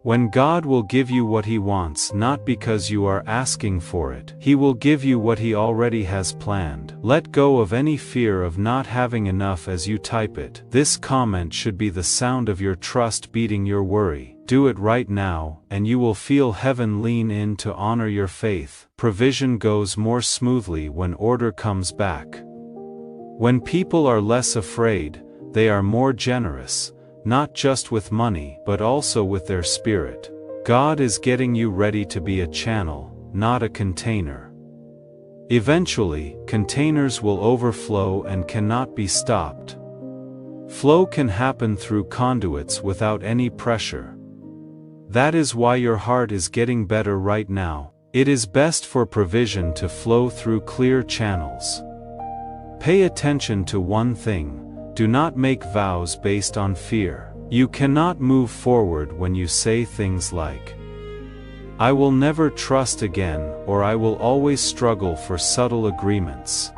When God will give you what He wants, not because you are asking for it, He will give you what He already has planned. Let go of any fear of not having enough as you type it. This comment should be the sound of your trust beating your worry. Do it right now, and you will feel heaven lean in to honor your faith. Provision goes more smoothly when order comes back. When people are less afraid, they are more generous, not just with money, but also with their spirit. God is getting you ready to be a channel, not a container. Eventually, containers will overflow and cannot be stopped. Flow can happen through conduits without any pressure. That is why your heart is getting better right now. It is best for provision to flow through clear channels. Pay attention to one thing: do not make vows based on fear. You cannot move forward when you say things like, "I will never trust again," or "I will always struggle," for subtle agreements.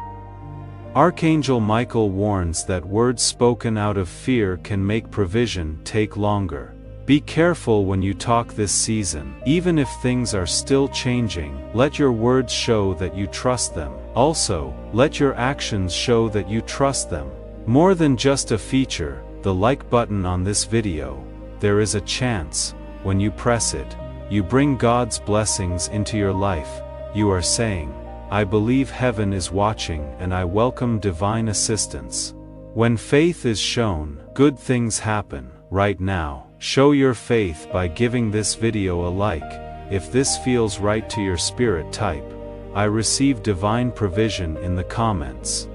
Archangel Michael warns that words spoken out of fear can make provision take longer. Be careful when you talk this season. Even if things are still changing, let your words show that you trust them. Also, let your actions show that you trust them. More than just a feature, the like button on this video, there is a chance, when you press it, you bring God's blessings into your life. You are saying, "I believe heaven is watching and I welcome divine assistance." When faith is shown, good things happen. Right now, show your faith by giving this video a like. If this feels right to your spirit, type, "I receive divine provision" in the comments.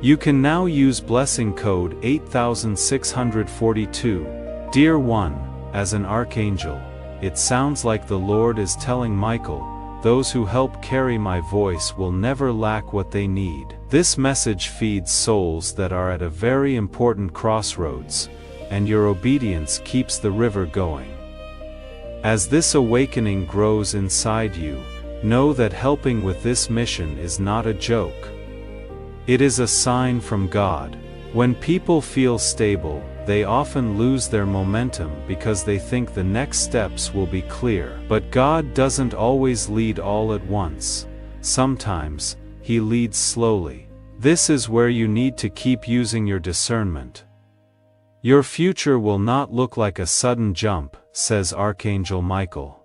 You can now use blessing code 8642. Dear One, as an archangel, it sounds like the Lord is telling Michael, those who help carry my voice will never lack what they need. This message feeds souls that are at a very important crossroads, and your obedience keeps the river going. As this awakening grows inside you, know that helping with this mission is not a joke. It is a sign from God. When people feel stable, they often lose their momentum because they think the next steps will be clear. But God doesn't always lead all at once. Sometimes, He leads slowly. This is where you need to keep using your discernment. Your future will not look like a sudden jump, says Archangel Michael.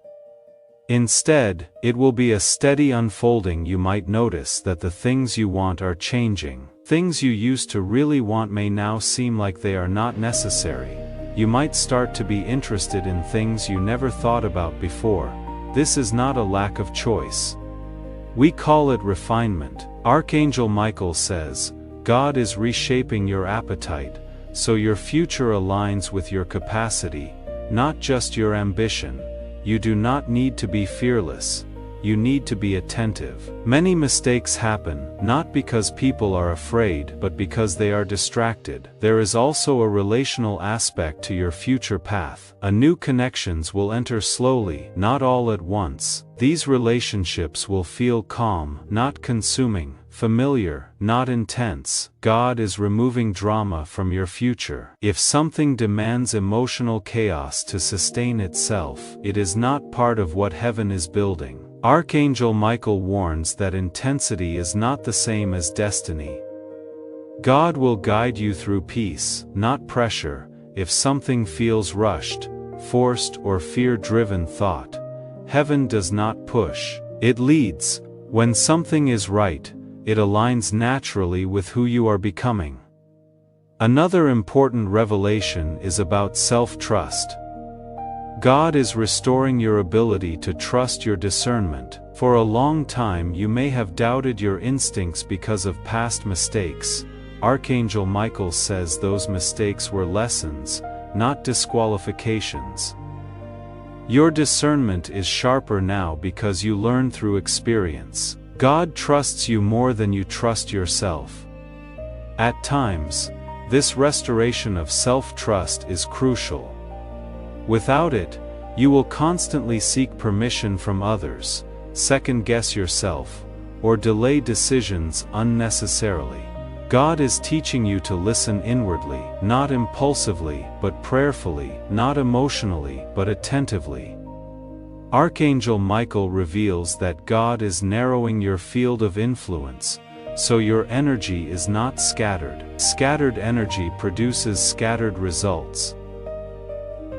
Instead, it will be a steady unfolding. You might notice that the things you want are changing. Things you used to really want may now seem like they are not necessary. You might start to be interested in things you never thought about before. This is not a lack of choice. We call it refinement. Archangel Michael says, God is reshaping your appetite, so your future aligns with your capacity, not just your ambition. You do not need to be fearless. You need to be attentive. Many mistakes happen, not because people are afraid, but because they are distracted. There is also a relational aspect to your future path. New connections will enter slowly, not all at once. These relationships will feel calm, not consuming, familiar, not intense. God is removing drama from your future. If something demands emotional chaos to sustain itself, it is not part of what heaven is building. Archangel Michael warns that intensity is not the same as destiny. God will guide you through peace, not pressure. If something feels rushed, forced, or fear-driven thought, heaven does not push, it leads. When something is right, it aligns naturally with who you are becoming. Another important revelation is about self-trust. God is restoring your ability to trust your discernment. For a long time you may have doubted your instincts because of past mistakes. Archangel Michael says those mistakes were lessons, not disqualifications. Your discernment is sharper now because you learn through experience. God trusts you more than you trust yourself. At times, this restoration of self-trust is crucial. Without it, you will constantly seek permission from others, second-guess yourself, or delay decisions unnecessarily. God is teaching you to listen inwardly, not impulsively, but prayerfully, not emotionally, but attentively. Archangel Michael reveals that God is narrowing your field of influence, so your energy is not scattered. Scattered energy produces scattered results.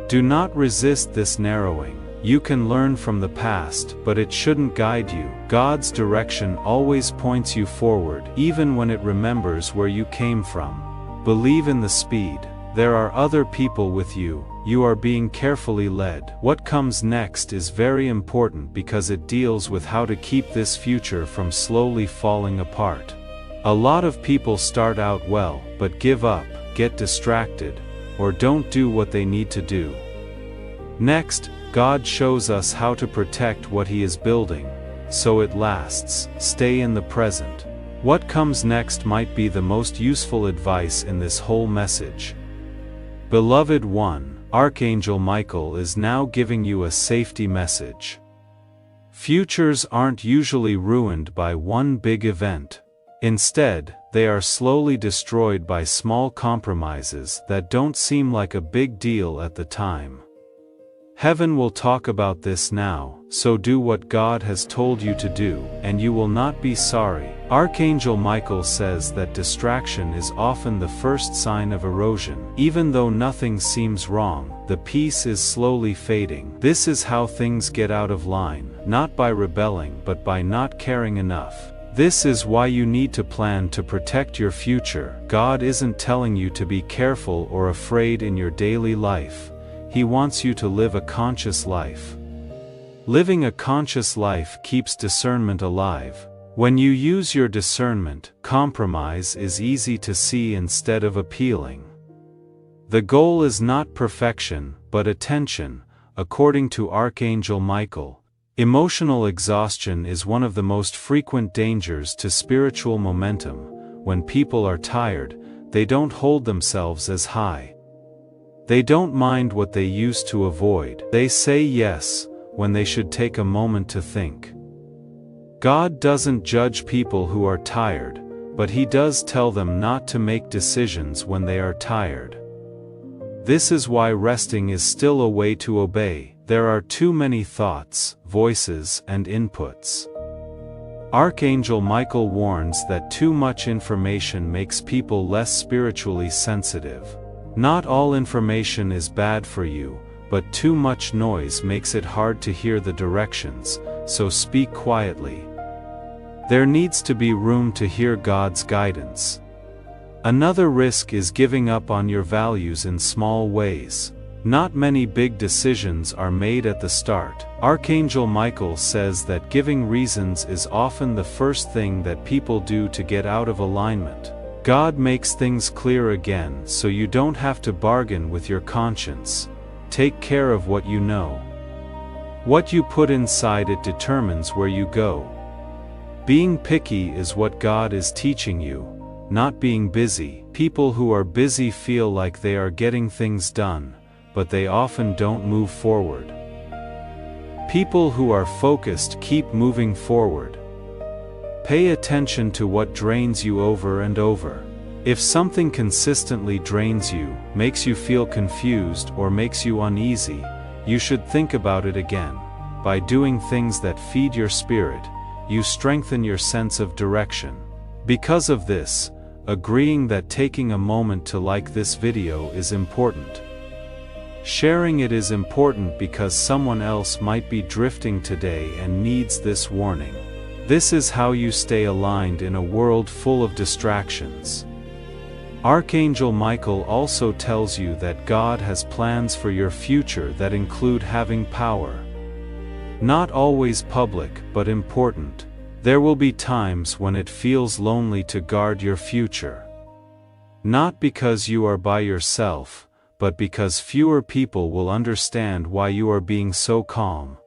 Do not resist this narrowing. You can learn from the past, but it shouldn't guide you. God's direction always points you forward, even when it remembers where you came from. Believe in the speed. There are other people with you. You are being carefully led. What comes next is very important because it deals with how to keep this future from slowly falling apart. A lot of people start out well, but give up, get distracted, or don't do what they need to do. Next, God shows us how to protect what He is building, so it lasts. Stay in the present. What comes next might be the most useful advice in this whole message. Beloved one, Archangel Michael is now giving you a safety message. Futures aren't usually ruined by one big event. Instead, they are slowly destroyed by small compromises that don't seem like a big deal at the time. Heaven will talk about this now, so do what God has told you to do, and you will not be sorry. Archangel Michael says that distraction is often the first sign of erosion. Even though nothing seems wrong, the peace is slowly fading. This is how things get out of line, not by rebelling but by not caring enough. This is why you need to plan to protect your future. God isn't telling you to be careful or afraid in your daily life. He wants you to live a conscious life. Living a conscious life keeps discernment alive. When you use your discernment, compromise is easy to see instead of appealing. The goal is not perfection, but attention, according to Archangel Michael. Emotional exhaustion is one of the most frequent dangers to spiritual momentum. When people are tired, they don't hold themselves as high. They don't mind what they used to avoid. They say yes, when they should take a moment to think. God doesn't judge people who are tired, but He does tell them not to make decisions when they are tired. This is why resting is still a way to obey. There are too many thoughts, voices, and inputs. Archangel Michael warns that too much information makes people less spiritually sensitive. Not all information is bad for you, but too much noise makes it hard to hear the directions, so speak quietly. There needs to be room to hear God's guidance. Another risk is giving up on your values in small ways. Not many big decisions are made at the start. Archangel Michael says that giving reasons is often the first thing that people do to get out of alignment. God makes things clear again so you don't have to bargain with your conscience. Take care of what you know. What you put inside it determines where you go. Being picky is what God is teaching you, not being busy. People who are busy feel like they are getting things done, but they often don't move forward. People who are focused keep moving forward. Pay attention to what drains you over and over. If something consistently drains you, makes you feel confused, or makes you uneasy, you should think about it again. By doing things that feed your spirit, you strengthen your sense of direction. Because of this, agreeing that taking a moment to like this video is important. Sharing it is important because someone else might be drifting today and needs this warning. This is how you stay aligned in a world full of distractions. Archangel Michael also tells you that God has plans for your future that include having power. Not always public, but important. There will be times when it feels lonely to guard your future. Not because you are by yourself, but because fewer people will understand why you are being so calm.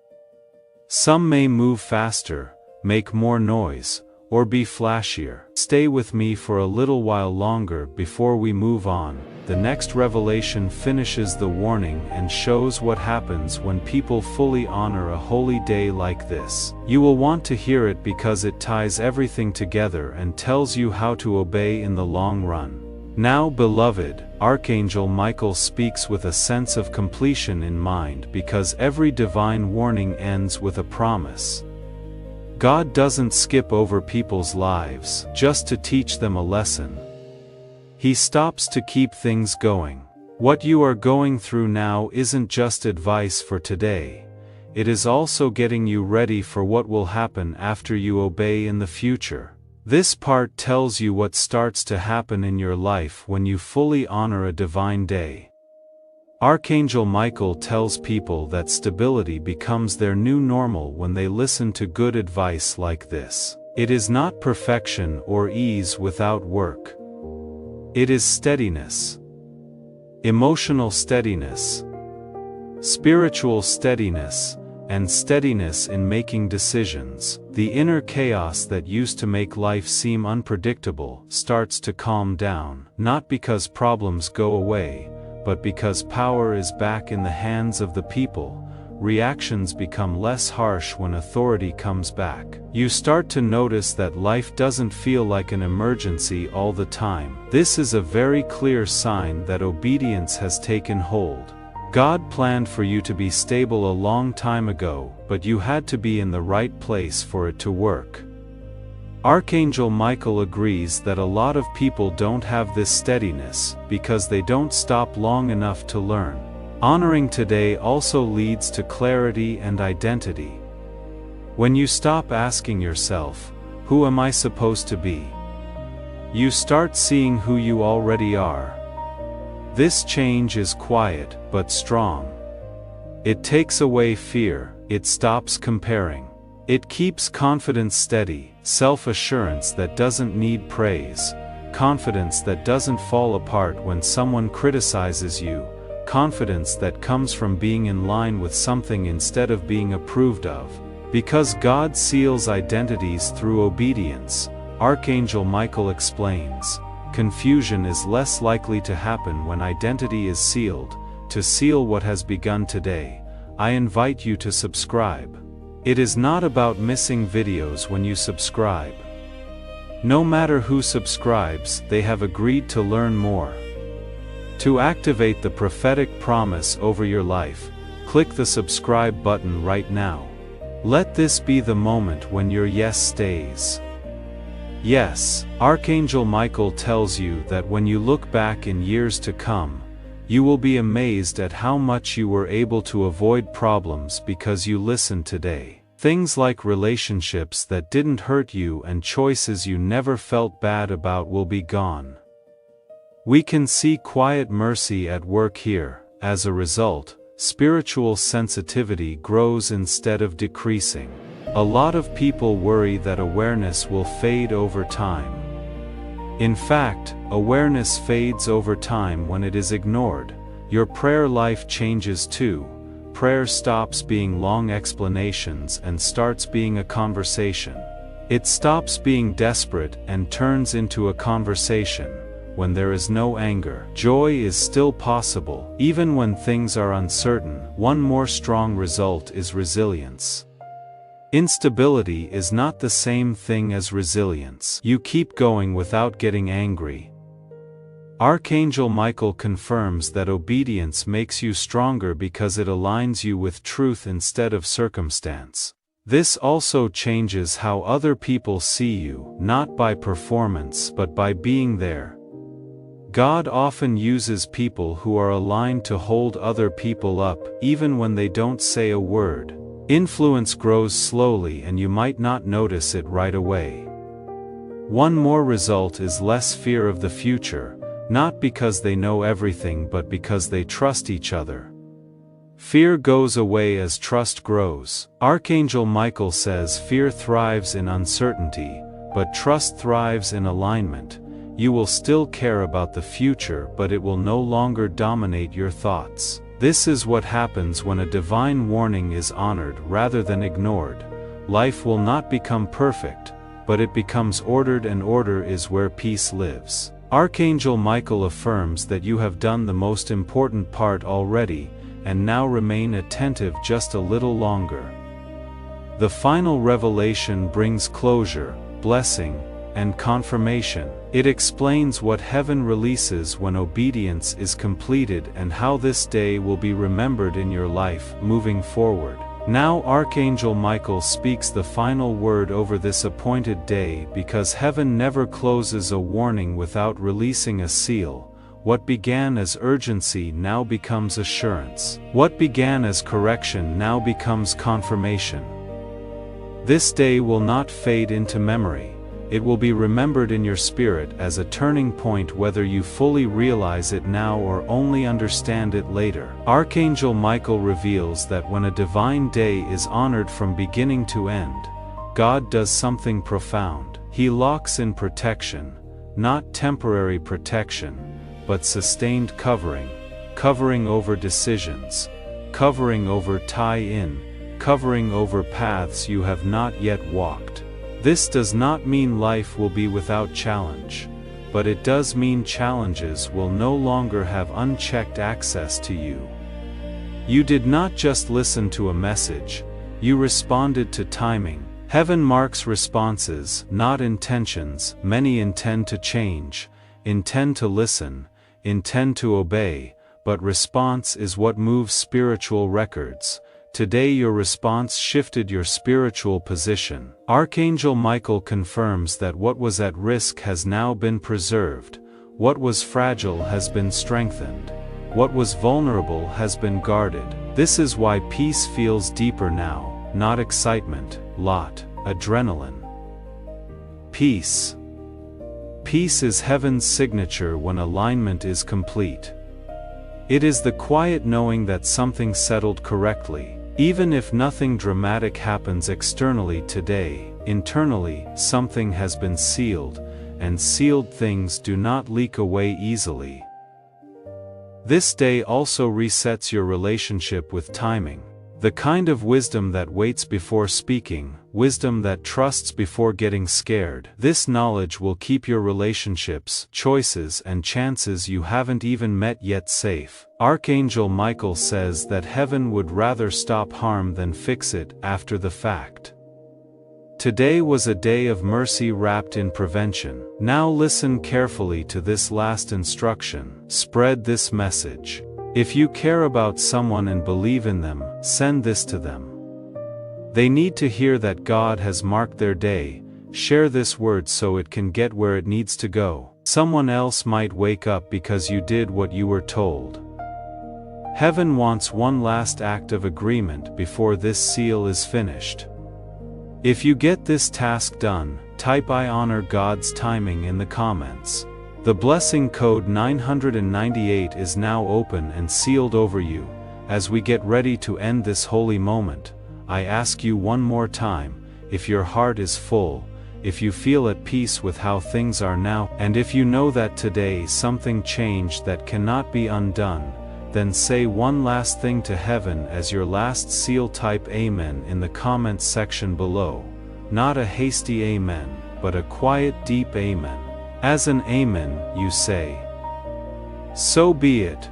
Some may move faster, make more noise, or be flashier. Stay with me for a little while longer before we move on. The next revelation finishes the warning and shows what happens when people fully honor a holy day like this. You will want to hear it because it ties everything together and tells you how to obey in the long run. Now, beloved, Archangel Michael speaks with a sense of completion in mind because every divine warning ends with a promise. God doesn't skip over people's lives just to teach them a lesson. He stops to keep things going. What you are going through now isn't just advice for today. It is also getting you ready for what will happen after you obey in the future. This part tells you what starts to happen in your life when you fully honor a divine day. Archangel Michael tells people that stability becomes their new normal when they listen to good advice like this. It is not perfection or ease without work. It is steadiness. Emotional steadiness. Spiritual steadiness, and steadiness in making decisions. The inner chaos that used to make life seem unpredictable starts to calm down, not because problems go away, but because power is back in the hands of the people. Reactions become less harsh when authority comes back. You start to notice that life doesn't feel like an emergency all the time. This is a very clear sign that obedience has taken hold. God planned for you to be stable a long time ago, but you had to be in the right place for it to work. Archangel Michael agrees that a lot of people don't have this steadiness because they don't stop long enough to learn. Honoring today also leads to clarity and identity. When you stop asking yourself, "Who am I supposed to be?" you start seeing who you already are. This change is quiet, but strong. It takes away fear, it stops comparing. It keeps confidence steady, self-assurance that doesn't need praise, confidence that doesn't fall apart when someone criticizes you, confidence that comes from being in line with something instead of being approved of. Because God seals identities through obedience, Archangel Michael explains, confusion is less likely to happen when identity is sealed. To seal what has begun today, I invite you to subscribe. It is not about missing videos when you subscribe. No matter who subscribes, they have agreed to learn more. To activate the prophetic promise over your life, click the subscribe button right now. Let this be the moment when your yes stays. Yes, Archangel Michael tells you that when you look back in years to come, you will be amazed at how much you were able to avoid problems because you listened today. Things like relationships that didn't hurt you and choices you never felt bad about will be gone. We can see quiet mercy at work here, As a result, spiritual sensitivity grows instead of decreasing. A lot of people worry that awareness will fade over time. In fact, awareness fades over time when it is ignored. Your prayer life changes too. Prayer stops being long explanations and starts being a conversation. It stops being desperate and turns into a conversation. When there is no anger, joy is still possible. Even when things are uncertain, one more strong result is resilience. Instability is not the same thing as resilience. You keep going without getting angry. Archangel Michael confirms that obedience makes you stronger because it aligns you with truth instead of circumstance. This also changes how other people see you, not by performance but by being there. God often uses people who are aligned to hold other people up, even when they don't say a word. Influence grows slowly and you might not notice it right away. One more result is less fear of the future, not because they know everything but because they trust each other. Fear goes away as trust grows. Archangel Michael says fear thrives in uncertainty, but trust thrives in alignment. You will still care about the future, but it will no longer dominate your thoughts. This is what happens when a divine warning is honored rather than ignored. Life will not become perfect, but it becomes ordered, and order is where peace lives. Archangel Michael affirms that you have done the most important part already, and now remain attentive just a little longer. The final revelation brings closure, blessing, and confirmation. It explains what heaven releases when obedience is completed and how this day will be remembered in your life moving forward. Now Archangel Michael speaks the final word over this appointed day, because heaven never closes a warning without releasing a seal. What began as urgency now becomes assurance. What began as correction now becomes confirmation. This day will not fade into memory. It will be remembered in your spirit as a turning point, whether you fully realize it now or only understand it later. Archangel Michael reveals that when a divine day is honored from beginning to end, God does something profound. He locks in protection, not temporary protection, but sustained covering. Covering over decisions, covering over tie-in, covering over paths you have not yet walked. This does not mean life will be without challenge, but it does mean challenges will no longer have unchecked access to you. You did not just listen to a message, you responded to timing. Heaven marks responses, not intentions. Many intend to change, intend to listen, intend to obey, but response is what moves spiritual records. Today your response shifted your spiritual position. Archangel Michael confirms that what was at risk has now been preserved, what was fragile has been strengthened, what was vulnerable has been guarded. This is why peace feels deeper now, not excitement, adrenaline. Peace. Peace is heaven's signature when alignment is complete. It is the quiet knowing that something settled correctly. Even if nothing dramatic happens externally today, internally, something has been sealed, and sealed things do not leak away easily. This day also resets your relationship with timing. The kind of wisdom that waits before speaking, wisdom that trusts before getting scared. This knowledge will keep your relationships, choices, and chances you haven't even met yet safe. Archangel Michael says that heaven would rather stop harm than fix it after the fact. Today was a day of mercy wrapped in prevention. Now listen carefully to this last instruction. Spread this message. If you care about someone and believe in them, send this to them. They need to hear that God has marked their day. Share this word so it can get where it needs to go. Someone else might wake up because you did what you were told. Heaven wants one last act of agreement before this seal is finished. If you get this task done, type "I honor God's timing" in the comments. The blessing code 998 is now open and sealed over you. As we get ready to end this holy moment, I ask you one more time, if your heart is full, if you feel at peace with how things are now, and if you know that today something changed that cannot be undone, then say one last thing to heaven as your last seal. Type Amen in the comments section below. Not a hasty Amen, but a quiet, deep Amen. As an Amen, you say, "So be it."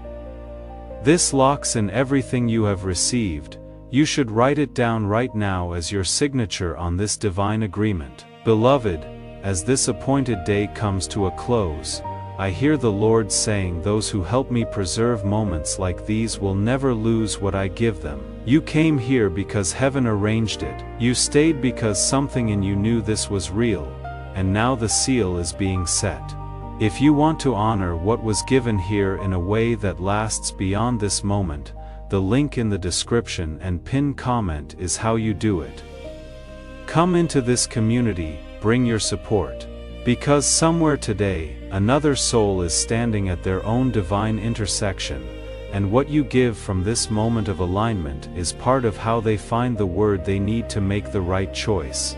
This locks in everything you have received. You should write it down right now as your signature on this divine agreement. Beloved, as this appointed day comes to a close, I hear the Lord saying, those who help me preserve moments like these will never lose what I give them. You came here because heaven arranged it. You stayed because something in you knew this was real, and now the seal is being set. If you want to honor what was given here in a way that lasts beyond this moment, the link in the description and pinned comment is how you do it. Come into this community, bring your support. Because somewhere today, another soul is standing at their own divine intersection, and what you give from this moment of alignment is part of how they find the word they need to make the right choice.